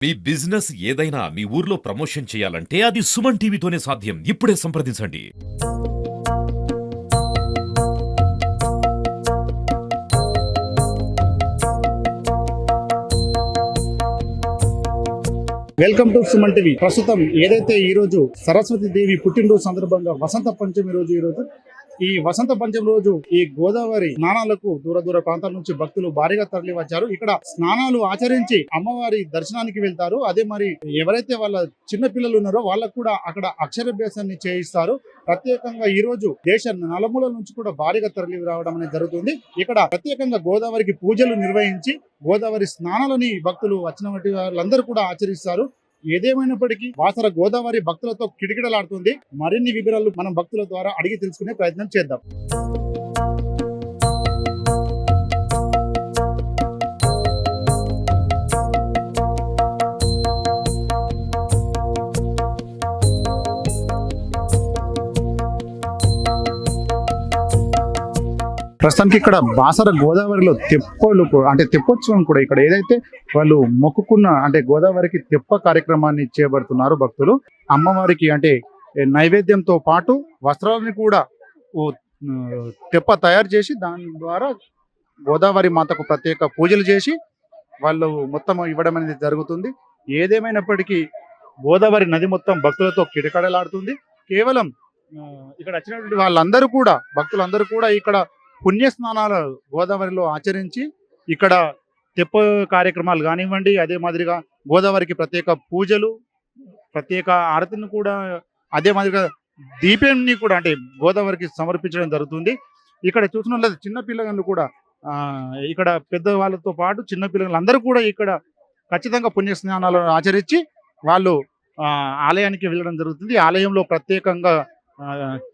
మీ business ఏదైనా మీ ఊర్లో promotion చేయాలంటే అది సుమన్ టీవీతోనే సాధ్యం. ఇప్పుడే సంప్రదించండి. Welcome to Suman TV. ప్రస్తుతం ఏదైతే ఈ రోజు సరస్వతి దేవి పుట్టినరోజు సందర్భంగా వసంత పంచమి రోజు ఈ వసంత పంచమి రోజు ఈ గోదావరి స్నానాలకు దూర ప్రాంతాల నుంచి భక్తులు భారీగా తరలి వచ్చారు. ఇక్కడ స్నానాలు ఆచరించి అమ్మవారి దర్శనానికి వెళ్తారు. అదే మరి ఎవరైతే వాళ్ళ చిన్న పిల్లలు ఉన్నారో వాళ్ళకు కూడా అక్కడ అక్షరాభ్యాసాన్ని చేయిస్తారు. ప్రత్యేకంగా ఈ రోజు దేశ నలుమూలల నుంచి కూడా భారీగా తరలి రావడం అనేది జరుగుతుంది. ఇక్కడ ప్రత్యేకంగా గోదావరికి పూజలు నిర్వహించి గోదావరి స్నానాలని భక్తులు వచ్చిన వాళ్ళందరూ కూడా ఆచరిస్తారు. ఏదేమైనప్పటికీ వాసర గోదావరి భక్తులతో కిటకిటలాడుతుంది. మరిన్ని వివరాలు మనం భక్తుల ద్వారా అడిగి తెలుసుకునే ప్రయత్నం చేద్దాం. ప్రస్తుతానికి ఇక్కడ బాసర గోదావరిలో తెప్పలు అంటే తెప్పోత్సవం కూడా ఇక్కడ ఏదైతే వాళ్ళు మొక్కుకున్న అంటే గోదావరికి తెప్ప కార్యక్రమాన్ని చేపడుతున్నారు భక్తులు. అమ్మవారికి అంటే నైవేద్యంతో పాటు వస్త్రాలని కూడా తెప్ప తయారు చేసి దాని ద్వారా గోదావరి మాతకు ప్రత్యేక పూజలు చేసి వాళ్ళు మొత్తం ఇవ్వడం అనేది జరుగుతుంది. ఏదేమైనప్పటికీ గోదావరి నది మొత్తం భక్తులతో కిటకడలాడుతుంది. కేవలం ఇక్కడ వచ్చినటువంటి వాళ్ళందరూ కూడా భక్తులందరూ కూడా ఇక్కడ పుణ్యస్నానాలు గోదావరిలో ఆచరించి ఇక్కడ తెప్ప కార్యక్రమాలు కానివ్వండి, అదే మాదిరిగా గోదావరికి ప్రత్యేక పూజలు, ప్రత్యేక ఆరతిని కూడా అదే మాదిరిగా దీపాన్ని కూడా అంటే గోదావరికి సమర్పించడం జరుగుతుంది. ఇక్కడ చూసినట్లయితే చిన్న పిల్లలు కూడా ఇక్కడ పెద్దవాళ్ళతో పాటు చిన్న పిల్లలందరూ కూడా ఇక్కడ ఖచ్చితంగా పుణ్యస్నానాలు ఆచరించి వాళ్ళు ఆలయానికి వెళ్ళడం జరుగుతుంది. ఆలయంలో ప్రత్యేకంగా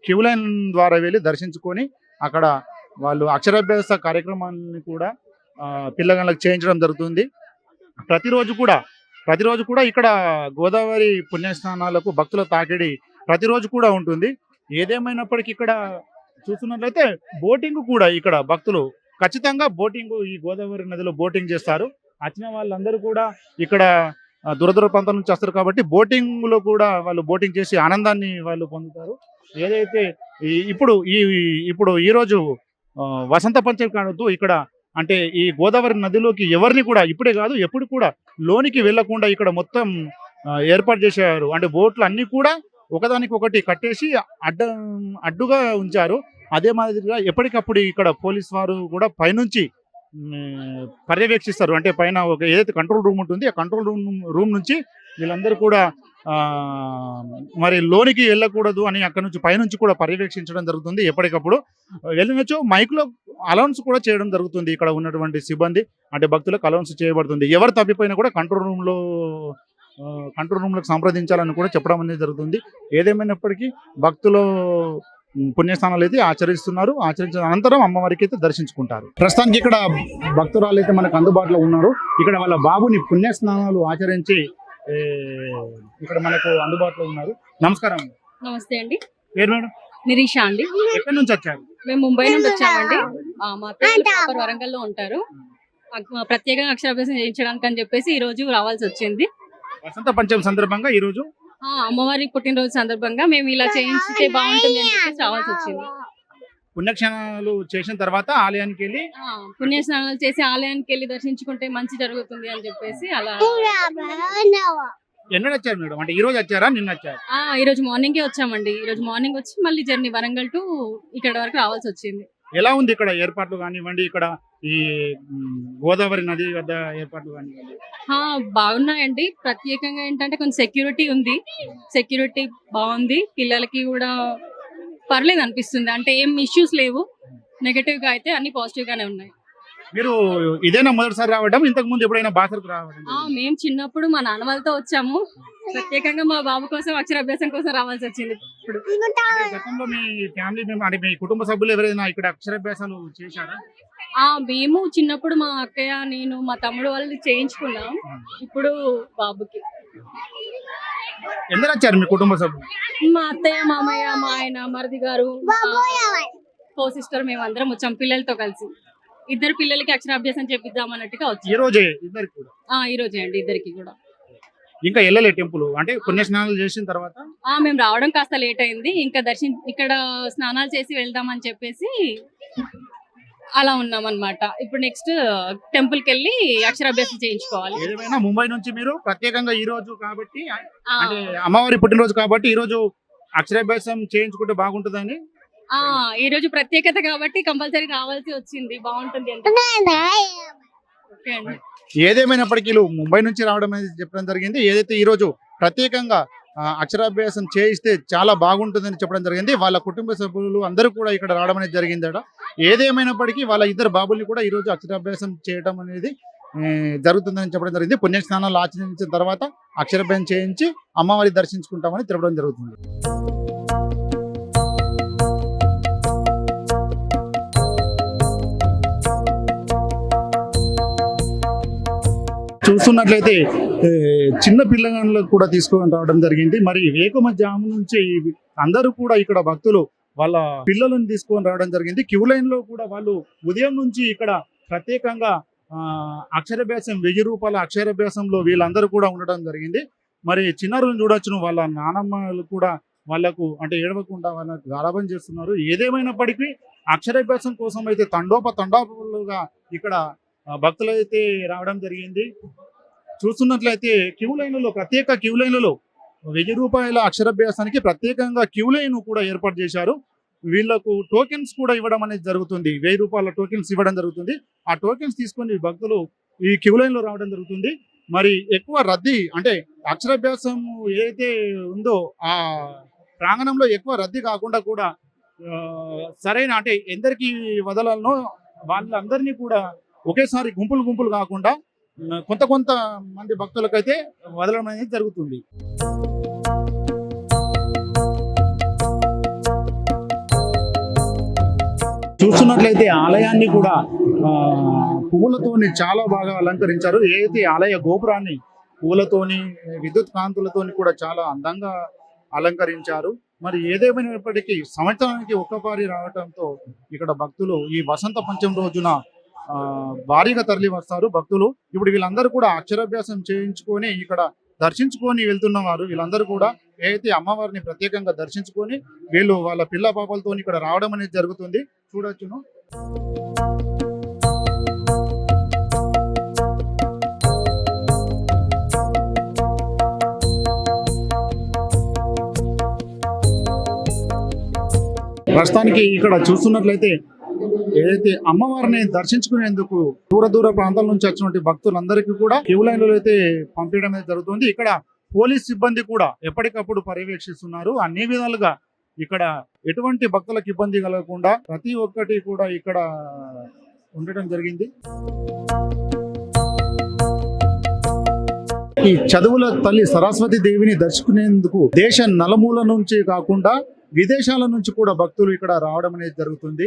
క్యూ లైన్ ద్వారా వెళ్ళి దర్శించుకొని అక్కడ వాళ్ళు అక్షరాభ్యాస కార్యక్రమాన్ని కూడా పిల్లగాళ్ళకి చేయించడం జరుగుతుంది. ప్రతిరోజు కూడా ఇక్కడ గోదావరి పుణ్యస్నానాలకు భక్తుల తాకిడి ప్రతిరోజు కూడా ఉంటుంది. ఏదేమైనప్పటికీ ఇక్కడ చూస్తున్నట్లయితే బోటింగ్ కూడా ఇక్కడ భక్తులు ఖచ్చితంగా ఈ గోదావరి నదిలో బోటింగ్ చేస్తారు. వచ్చిన వాళ్ళందరూ కూడా ఇక్కడ దూర ప్రాంతాల నుంచి వస్తారు కాబట్టి బోటింగ్ లో కూడా వాళ్ళు బోటింగ్ చేసి ఆనందాన్ని వాళ్ళు పొందుతారు. ఏదైతే ఇప్పుడు ఈరోజు వసంత పంచమి కాదు ఇక్కడ అంటే ఈ గోదావరి నదిలోకి ఎవరిని కూడా ఇప్పుడే కాదు ఎప్పుడు కూడా లోనికి వెళ్లకుండా ఇక్కడ మొత్తం ఏర్పాటు చేశారు. అంటే బోట్లు అన్ని కూడా ఒకదానికి ఒకటి కట్టేసి అడ్డుగా ఉంచారు. అదే మాదిరిగా ఎప్పటికప్పుడు ఇక్కడ పోలీస్ వారు కూడా పైనుంచి పర్యవేక్షిస్తారు. అంటే పైన ఒక ఏదైతే కంట్రోల్ రూమ్ ఉంటుంది ఆ కంట్రోల్ రూమ్ నుంచి వీళ్ళందరూ కూడా మరి లోనికి వెళ్ళకూడదు అని అక్కడ నుంచి పైనుంచి కూడా పర్యవేక్షించడం జరుగుతుంది. ఎప్పటికప్పుడు వెళ్ళినచో మైక్లో అనౌన్స్ కూడా చేయడం జరుగుతుంది. ఇక్కడ ఉన్నటువంటి సిబ్బంది అంటే భక్తులకు అనౌన్స్ చేయబడుతుంది. ఎవరు తప్పిపోయినా కూడా కంట్రోల్ రూమ్లకు సంప్రదించాలని కూడా చెప్పడం అనేది జరుగుతుంది. ఏదేమైనప్పటికీ భక్తులు పుణ్యస్థానాలు అయితే ఆచరిస్తున్నారు. ఆచరించిన అనంతరం అమ్మవారికి అయితే దర్శించుకుంటారు. ప్రస్తుతానికి ఇక్కడ భక్తురాలు అయితే మనకు అందుబాటులో ఉన్నారు. ఇక్కడ వాళ్ళ బాబుని పుణ్యస్నానాలు ఆచరించి ఇక్కడ మనకు అందుబాటులో ఉన్నారు. నమస్కారం. నమస్తే అండి. పేరు మేడం? నిరీషా అండి. ఎక్కడి నుంచి వచ్చారు? మేము ముంబై నుండి వచ్చామండి. మా అత్తయ్య వరంగల్లో ఉంటారు. ప్రత్యేకంగా అక్షరాభ్యాసం చేయించడానికి అని చెప్పేసి ఈ రోజు రావాల్సి వచ్చింది. వసంత పంచమి సందర్భంగా ఈ రోజు అమ్మవారి పుట్టినరోజు సందర్భంగా మేము ఇలా చేయించితే బాగుంటుంది అని చెప్పేసి రావాల్సి వచ్చింది. పుణ్యక్షణాలు చేసిన తర్వాత ఆలయానికి వెళ్ళి పుణ్యస్నానాలు చేసి ఆలయానికి వెళ్ళి దర్శించుకుంటే మంచి జరుగుతుంది అని చెప్పేసి అలా. ఎన్నడూ వచ్చారు మేడం? అంటే ఈ రోజు వచ్చారా నిన్న వచ్చారు? ఈ రోజు మార్నింగే వచ్చామండి. ఈ రోజు మార్నింగ్ వచ్చి మళ్ళీ జర్నీ వరంగల్ టు ఇక్కడ వరకు రావాల్సి వచ్చింది. ఎలా ఉంది ఇక్కడ ఏర్పాట్లు కానివ్వండి, ఇక్కడ ఈ గోదావరి నది వద్ద ఏర్పాట్లు కానివ్వండి? బాగున్నాయండి. ప్రత్యేకంగా ఏంటంటే కొంచెం సెక్యూరిటీ ఉంది. సెక్యూరిటీ బాగుంది. పిల్లలకి కూడా పర్లేదు అనిపిస్తుంది. అంటే ఏం ఇష్యూస్ లేవు. నెగటివ్ గా అయితే అన్ని పాజిటివ్ గానే ఉన్నాయి. మీరు ఇదేనా మొదటిసారి రావడం? ఇంతకు ముందు ఎప్పుడైనా బాసరకు రావడం? మేము చిన్నప్పుడు మా నాన్న వాళ్ళతో వచ్చాము. ప్రత్యేకంగా మా బాబు కోసం అక్షరాభ్యాసం కోసం రావాల్సి వచ్చింది. ఇప్పుడు గతంలో మీ ఫ్యామిలీ అంటే మీ కుటుంబ సభ్యులు ఎవరైనా ఇక్కడ అక్షరాభ్యాసాలు చేశారా? మేము చిన్నప్పుడు మా అక్కయ్య, నేను, మా తమ్ముడు వాళ్ళు చేయించుకున్నాం. ఇప్పుడు బాబుకి. ఎందరు వచ్చారు మీ కుటుంబ సభ్యులు? మా అత్తయ్య, మామయ్య, మా ఆయన, మరిది గారు, కో సిస్టర్, మేము అందరం వచ్చాం పిల్లలతో కలిసి. ఇద్దరు పిల్లలకి అక్షరాభ్యాసం చేపిద్దాం అన్నట్టుగా వచ్చాం. ఈ రోజే అండి ఇద్దరికి కూడా. ఇంకా వెళ్ళలే టెంపుల్ అంటే పుణ్యస్నానాలు చేసిన తర్వాత మేము రావడం కాస్త లేట్ అయింది, ఇంకా ఇక్కడ స్నానాలు చేసి వెళ్దామని చెప్పేసి అలా ఉన్నాం అన్నమాట. ఇప్పుడు నెక్స్ట్ టెంపుల్ కి వెళ్ళి అక్షరాభ్యాసం చేయించుకోవాలి. ఏదేమైనా ముంబై నుంచి మీరు ప్రత్యేకంగా ఈ రోజు కాబట్టి అంటే అమ్మవారి పుట్టినరోజు కాబట్టి ఈ రోజు అక్షరాభ్యాసం చేయించుకుంటే బాగుంటుందని ఈ రోజు ప్రత్యేకత కాబట్టి కంపల్సరీ రావాల్సి వచ్చింది, బాగుంటుంది అంటే. ఓకే అండి. ఏదేమైనప్పటికీ వీళ్ళు ముంబై నుంచి రావడం అనేది చెప్పడం జరిగింది. ఏదైతే ఈ రోజు ప్రత్యేకంగా అక్షరాభ్యాసం చేయిస్తే చాలా బాగుంటుందని చెప్పడం జరిగింది. వాళ్ళ కుటుంబ సభ్యులు అందరూ కూడా ఇక్కడ రావడం అనేది జరిగిందట. ఏదేమైనప్పటికీ వాళ్ళ ఇద్దరు బాబుల్ని కూడా ఈ రోజు అక్షరాభ్యాసం చేయడం అనేది జరుగుతుందని చెప్పడం జరిగింది. పుణ్యస్నానాలు ఆచరించిన తర్వాత అక్షరాభ్యాసం చేయించి అమ్మవారి దర్శించుకుంటామని తెలపడం జరుగుతుంది. చూస్తున్నట్లయితే చిన్న పిల్లగాళ్ళకు కూడా తీసుకొని రావడం జరిగింది. మరి వేకుమజాము నుంచి అందరూ కూడా ఇక్కడ భక్తులు వాళ్ళ పిల్లలను తీసుకొని రావడం జరిగింది. క్యూ లైన్ లో కూడా వాళ్ళు ఉదయం నుంచి ఇక్కడ ప్రత్యేకంగా అక్షరాభ్యాసం 1000 రూపాయల అక్షరాభ్యాసంలో వీళ్ళందరూ కూడా ఉండడం జరిగింది. మరి చిన్నారులను చూడొచ్చును, వాళ్ళ నానమ్మలు కూడా వాళ్ళకు అంటే ఏడవకుండా వాళ్ళకు గారాబం చేస్తున్నారు. ఏదేమైనప్పటికీ అక్షరాభ్యాసం కోసం అయితే తండోపతండాలుగా ఇక్కడ భక్తులు అయితే రావడం జరిగింది. చూస్తున్నట్లయితే క్యూ లైన్లలో ప్రత్యేక క్యూ లైన్లలో 1000 రూపాయల అక్షరాభ్యాసానికి ప్రత్యేకంగా క్యూ లైన్ కూడా ఏర్పాటు చేశారు. వీళ్లకు టోకెన్స్ కూడా ఇవ్వడం అనేది జరుగుతుంది. 1000 రూపాయల టోకెన్స్ ఇవ్వడం జరుగుతుంది. ఆ టోకెన్స్ తీసుకొని భక్తులు ఈ క్యూ లైన్ లో రావడం జరుగుతుంది. మరి ఎక్కువ రద్దీ అంటే అక్షరాభ్యాసం ఏదైతే ఉందో ఆ ప్రాంగణంలో ఎక్కువ రద్దీ కాకుండా కూడా సరైన అంటే ఎందరికి వదలాలనో వాళ్ళందరినీ కూడా ఒకేసారి గుంపులు కాకుండా కొంత మంది భక్తులకైతే వదలడం అనేది జరుగుతుంది. చూస్తున్నట్లయితే ఆలయాన్ని కూడా పువ్వులతోని చాలా బాగా అలంకరించారు. ఏదైతే ఆలయ గోపురాన్ని పువ్వులతోని విద్యుత్ కాంతులతోని కూడా చాలా అందంగా అలంకరించారు. మరి ఏదేమైనప్పటికీ సంవత్సరానికి ఒక్కసారి రావడంతో ఇక్కడ భక్తులు ఈ వసంత పంచమి రోజున భారీగా తరలి వస్తారు భక్తులు. ఇప్పుడు వీళ్ళందరూ కూడా అక్షరాభ్యాసం చేయించుకొని ఇక్కడ దర్శించుకొని వెళ్తున్న వారు వీళ్ళందరూ కూడా ఏదైతే అమ్మవారిని ప్రత్యేకంగా దర్శించుకొని వీళ్ళు వాళ్ళ పిల్ల పాపలతో ఇక్కడ రావడం అనేది జరుగుతుంది. చూడొచ్చును. ప్రస్తుతానికి ఇక్కడ చూస్తున్నట్లయితే ఏదైతే అమ్మవారిని దర్శించుకునేందుకు దూర ప్రాంతాల నుంచి వచ్చినటువంటి భక్తులందరికీ కూడా క్యూ లైన్లలో అయితే పంపించడం అనేది జరుగుతుంది. ఇక్కడ పోలీస్ సిబ్బంది కూడా ఎప్పటికప్పుడు పర్యవేక్షిస్తున్నారు. అన్ని విధాలుగా ఇక్కడ ఎటువంటి భక్తులకు ఇబ్బంది కలగకుండా ప్రతి ఒక్కటి కూడా ఇక్కడ ఉండడం జరిగింది. ఈ చదువుల తల్లి సరస్వతి దేవిని దర్శించుకునేందుకు దేశ నలుమూల నుంచి కాకుండా విదేశాల నుంచి కూడా భక్తులు ఇక్కడ రావడం అనేది జరుగుతుంది.